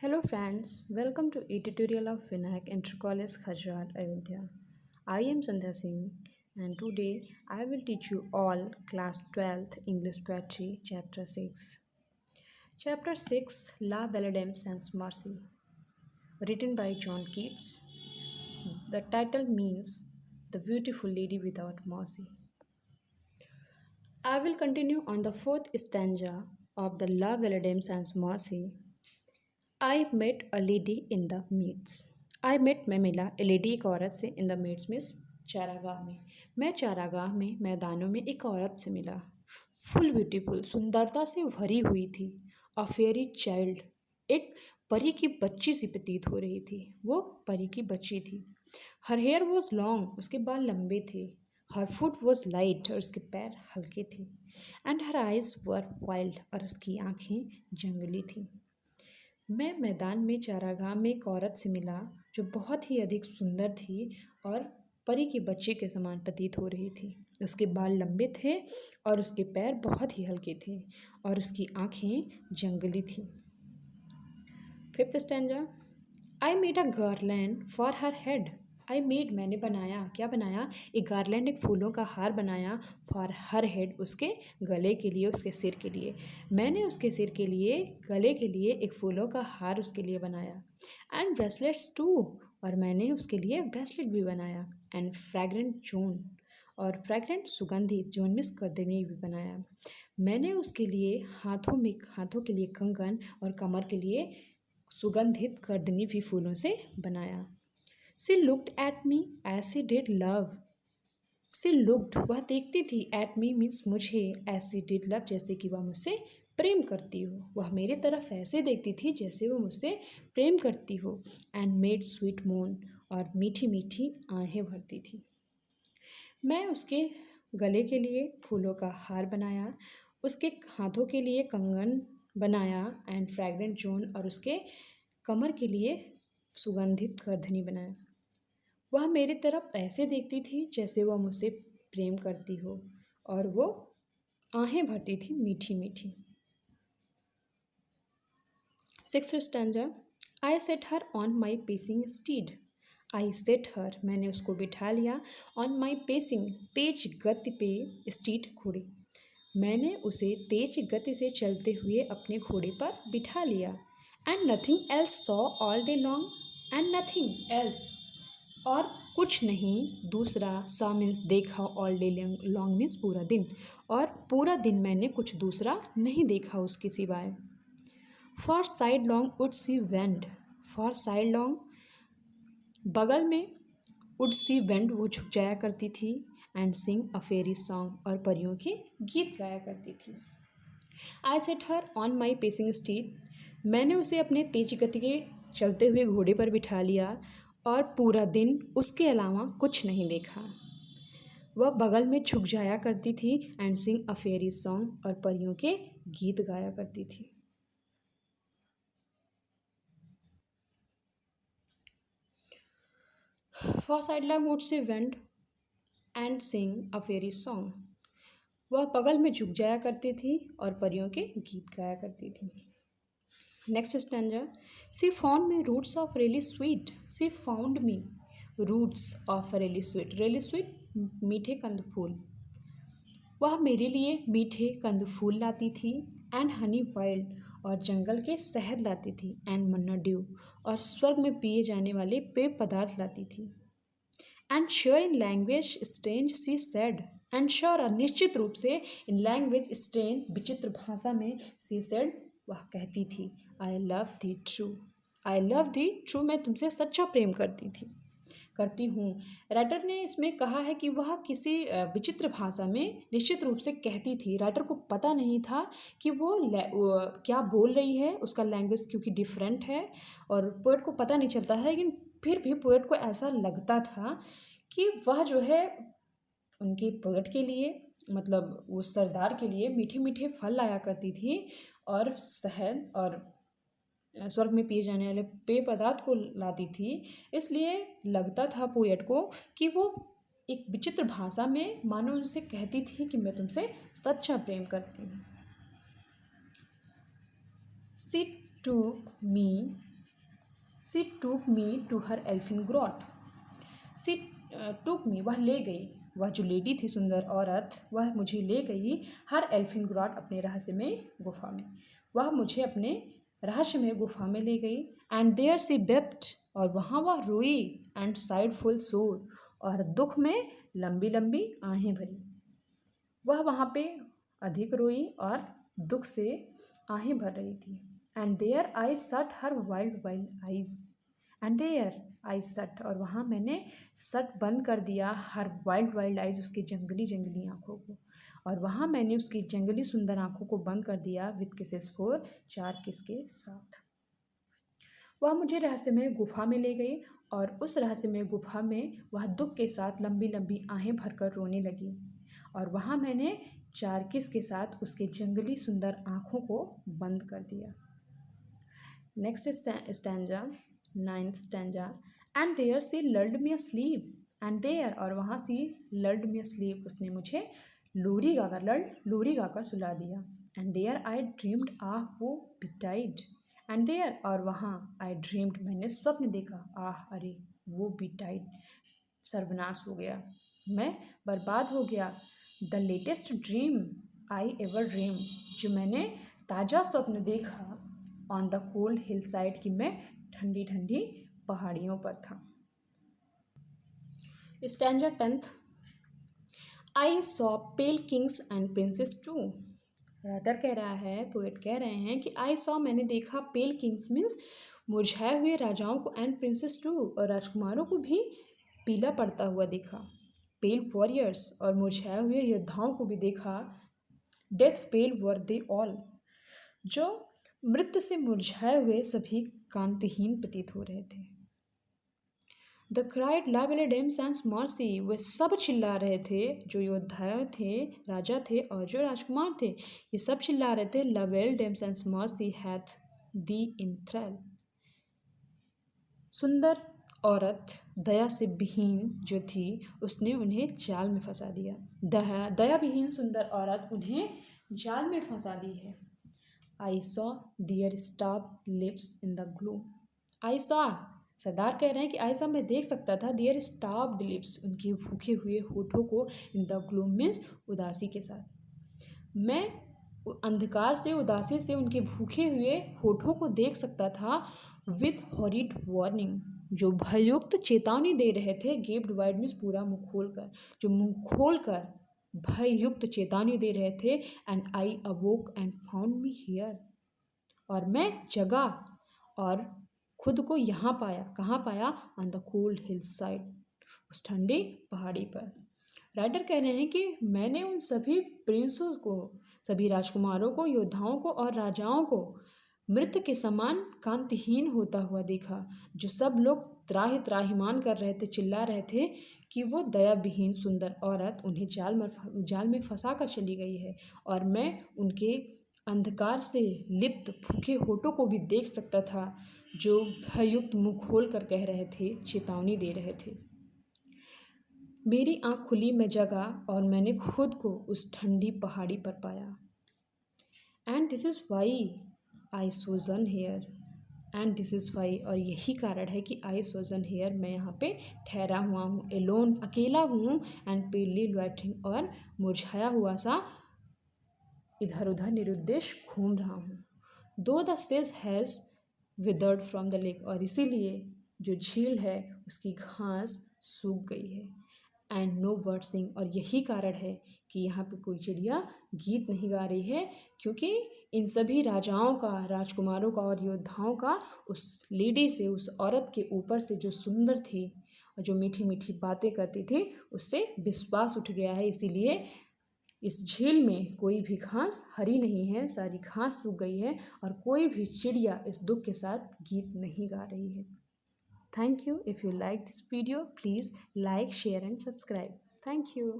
Hello friends, welcome to a tutorial of Vinayak Inter College Khajrat, Ayodhya. I am Sandhya Singh and today I will teach you all class 12th English Poetry chapter 6. Chapter 6 La Belle Dame Sans Mercy, written by John Keats. The title means The Beautiful Lady Without Mercy. I will continue on the fourth stanza of the La Belle Dame Sans Mercy. I met a lady in the meads. I met मैं मिला a lady एक औरत से in the meads means चारागाह में. मैं चारागाह में मैदानों में एक औरत से मिला. फुल ब्यूटीफुल सुंदरता से भरी हुई थी. अ फेरी चाइल्ड एक परी की बच्ची सी प्रतीत हो रही थी. वो परी की बच्ची थी. हर हेयर वॉज लॉन्ग उसके बाल लंबे थे. हर फुट वॉज लाइट और उसके पैर हल्के थे. And her eyes were wild और उसकी आंखें जंगली थी. मैं मैदान में चारागाह में एक औरत से मिला जो बहुत ही अधिक सुंदर थी और परी के बच्चे के समान प्रतीत हो रही थी. उसके बाल लंबे थे और उसके पैर बहुत ही हल्के थे और उसकी आंखें जंगली थी. Fifth stanza. I made a garland for her head. I made मैंने बनाया. क्या बनाया? एक गार्लैंड एक फूलों का हार बनाया. फॉर हर हेड उसके गले के लिए उसके सिर के लिए. मैंने उसके सिर के लिए गले के लिए एक फूलों का हार उसके लिए बनाया. एंड ब्रेसलेट्स टू और मैंने उसके लिए ब्रेसलेट भी बनाया. एंड फ्रैग्रेंट जोन और फ्रैग्रेंट सुगंधित जोन मिस करदनी भी बनाया. मैंने उसके लिए हाथों के लिए कंगन और कमर के लिए सुगंधित करदनी भी फूलों से बनाया. She looked at me as she did love. She looked वह देखती थी. एट मी मीन्स मुझे. एज सी डिड लव जैसे कि वह मुझसे प्रेम करती हो. वह मेरे तरफ ऐसे देखती थी जैसे वो मुझसे प्रेम करती हो. एंड मेड स्वीट मोन और मीठी मीठी आहें भरती थी. मैं उसके गले के लिए फूलों का हार बनाया. उसके हाथों के लिए कंगन बनाया. एंड फ्रैग्रेंट जोन और उसके कमर के लिए सुगंधित करधनी बनाया. वह मेरी तरफ ऐसे देखती थी जैसे वह मुझसे प्रेम करती हो और वो आहें भरती थी मीठी मीठी. Sixth stanza. I set her on my pacing steed. I set her मैंने उसको बिठा लिया. ऑन माई पेसिंग तेज गति पे स्टीड घोड़े. मैंने उसे तेज गति से चलते हुए अपने घोड़े पर बिठा लिया. And nothing else saw all day long. And nothing else और कुछ नहीं दूसरा. सा मीन्स देखा. ऑल डे लॉन्ग मीन्स पूरा दिन. और पूरा दिन मैंने कुछ दूसरा नहीं देखा उसके सिवाय. फॉर साइड लॉन्ग वुड सी वेंड. फॉर साइड लॉन्ग बगल में. वुड सी वेंड वो झुक जाया करती थी. And sing a faery song और परियों के गीत गाया करती थी. I set her on my pacing steed. मैंने उसे अपने तेज गति के चलते हुए घोड़े पर बिठा लिया और पूरा दिन उसके अलावा कुछ नहीं देखा. वह बगल में झुक जाया करती थी. And sing a faery song और परियों के गीत गाया करती थी. For side long would see bend and sing a faery song. वह बगल में झुक जाया करती थी और परियों के गीत गाया करती थी. Next stanza. She found me roots of really sweet. She found me roots of really sweet. Really sweet मीठे कंद फूल. वह मेरे लिए मीठे कंद फूल लाती थी. एंड हनी वाइल्ड और जंगल के शहद लाती थी. एंड मन्ना ड्यू और स्वर्ग में पिए जाने वाले पेय पदार्थ लाती थी. And sure in language strange she said. And sure और निश्चित रूप से इन लैंग्वेज स्ट्रेंज विचित्र भाषा में सी सेड वह कहती थी. I love the true. I love the true मैं तुमसे सच्चा प्रेम करती हूँ. राइटर ने इसमें कहा है कि वह किसी विचित्र भाषा में निश्चित रूप से कहती थी. राइटर को पता नहीं था कि वो क्या बोल रही है. उसका लैंग्वेज क्योंकि डिफरेंट है और पोएट को पता नहीं चलता है. लेकिन फिर भी पोएट को ऐसा लगता था कि वह जो है उनके पोएट के लिए मतलब उस सरदार के लिए मीठे मीठे फल लाया करती थी और शहद और स्वर्ग में पिए जाने वाले पेय पदार्थ को लाती थी. इसलिए लगता था पोएट को कि वो एक विचित्र भाषा में मानो उनसे कहती थी कि मैं तुमसे सच्चा प्रेम करती हूँ. सी टूक मी शी टूक मी टू हर एल्फिन ग्रॉट। शी टूक मी, वह ले गई, वह जो लेडी थी सुंदर औरत, वह मुझे ले गई हर एल्फिन ग्रॉट, अपने रहस्यमय गुफा में। वह मुझे अपने रहस्यमय गुफा में ले गई। एंड देयर शी वेप्ट, और वहाँ वह रोई। एंड साइड फुल सोर, और दुख में लंबी लंबी आहें भरी। वह वहाँ पे अधिक रोई और दुख से आहें भर रही थी। And there I shut her wild wild eyes. And there I shut, और वहाँ मैंने सट बंद कर दिया हर वाइल्ड वाइल्ड आइज, उसकी जंगली जंगली आँखों को। और वहाँ मैंने उसकी जंगली सुंदर आँखों को बंद कर दिया विथ किसेस फोर, 4 किस के साथ। वह मुझे रहस्यमय गुफा में ले गई, और उस रहस्यमय गुफा में वह दुख के साथ लंबी लंबी आहें भरकर रोने लगी। और वहाँ मैंने 4 किस के साथ उसके जंगली सुंदर आँखों को बंद कर दिया। Next stanza, 9th stanza. And there she lulled me asleep. And there, और वहाँ सी लल्ड मी अस्लीप, उसने मुझे लोरी गाकर, लोरी गाकर सुला दिया। एंड देयर आई ड्रीम्ड, आह वो बिटाइड। एंड देयर, और वहाँ आई ड्रीम्ड, मैंने स्वप्न देखा, आह अरे वो बिटाइड, सर्वनाश हो गया, मैं बर्बाद हो गया। The latest dream I ever dream, जो मैंने ताज़ा स्वप्न देखा on the cold hill side, कि मैं ठंडी ठंडी पहाड़ियों पर था। Stanza 10th। I saw pale kings and princes too. Writer कह रहा है, पोएट कह रहे हैं कि आई सॉ, मैंने देखा, पेल किंग्स मीन्स मुरझाए हुए राजाओं को, एंड प्रिंसेस टू, और राजकुमारों को भी पीला पड़ता हुआ देखा। पेल वॉरियर्स, और मुरझाए हुए योद्धाओं को भी देखा। Death pail were they all, जो मृत्यु से मुरझाए हुए सभी कांतिहीन प्रतीत हो रहे थे। द क्राइड ला विलेडेम्स एंड मर्सी, वे सब चिल्ला रहे थे, जो योद्धा थे, राजा थे और जो राजकुमार थे, ये सब चिल्ला रहे थे, ला विलेडेम्स एंड मर्सी हैथ दी इन थ्रेल। सुंदर औरत दया से विहीन जो थी, उसने उन्हें जाल में फंसा दिया। दया विहीन सुंदर औरत उन्हें जाल में फंसा दी है। I saw their starved lips in the gloom. I saw, सरदार कह रहे हैं कि आई सॉ, मैं देख सकता था, दियर स्टार्व्ड लिप्स, उनके भूखे हुए होठों को, इन द ग्लूम मीन्स उदासी के साथ। मैं अंधकार से, उदासी से उनके भूखे हुए होठों को देख सकता था। विथ हॉरिड वार्निंग, जो भययुक्त चेतावनी दे रहे थे। गेप्ड वाइड मीन्स पूरा मुंह खोल कर, जो मुंह खोल कर भययुक्त चेतावनी दे रहे थे। And I अवोक and found me here, और मैं जगा और खुद को यहाँ पाया। कहाँ पाया? On the cold hill side, उस ठंडी पहाड़ी पर। राइटर कह रहे हैं कि मैंने उन सभी प्रिंसों को, सभी राजकुमारों को, योद्धाओं को और राजाओं को मृत्यु के समान कांतिहीन होता हुआ देखा, जो सब लोग त्राहिमाम कर रहे थे, चिल्ला रहे थे कि वो दया विहीन सुंदर औरत उन्हें जाल में फंसा कर चली गई है। और मैं उनके अंधकार से लिप्त भूखे होठों को भी देख सकता था, जो भययुक्त मुंह खोल कर कह रहे थे, चेतावनी दे रहे थे। मेरी आँख खुली, मैं जगा और मैंने खुद को उस ठंडी पहाड़ी पर पाया। And this is why I sojourn here, and this is why, और यही कारण है कि आई सोजन हेयर, मैं यहाँ पे ठहरा हुआ हूँ। एलोन, अकेला हूँ। एंड पेली लॉइटरिंग, और मुरझाया हुआ सा इधर उधर निरुद्देश घूम रहा हूँ। दो the sage has withered from the lake, और इसीलिए जो झील है उसकी घास सूख गई है। एंड नो बर्ड सिंग, और यही कारण है कि यहाँ पे कोई चिड़िया गीत नहीं गा रही है, क्योंकि इन सभी राजाओं का, राजकुमारों का और योद्धाओं का उस लेडी से, उस औरत के ऊपर से जो सुंदर थी और जो मीठी मीठी बातें करती थी, उससे विश्वास उठ गया है। इसीलिए इस झील में कोई भी घास हरी नहीं है, सारी घास सूख गई है, और कोई भी चिड़िया इस दुख के साथ गीत नहीं गा रही है। Thank you. If you like this video, please like, share and subscribe. Thank you.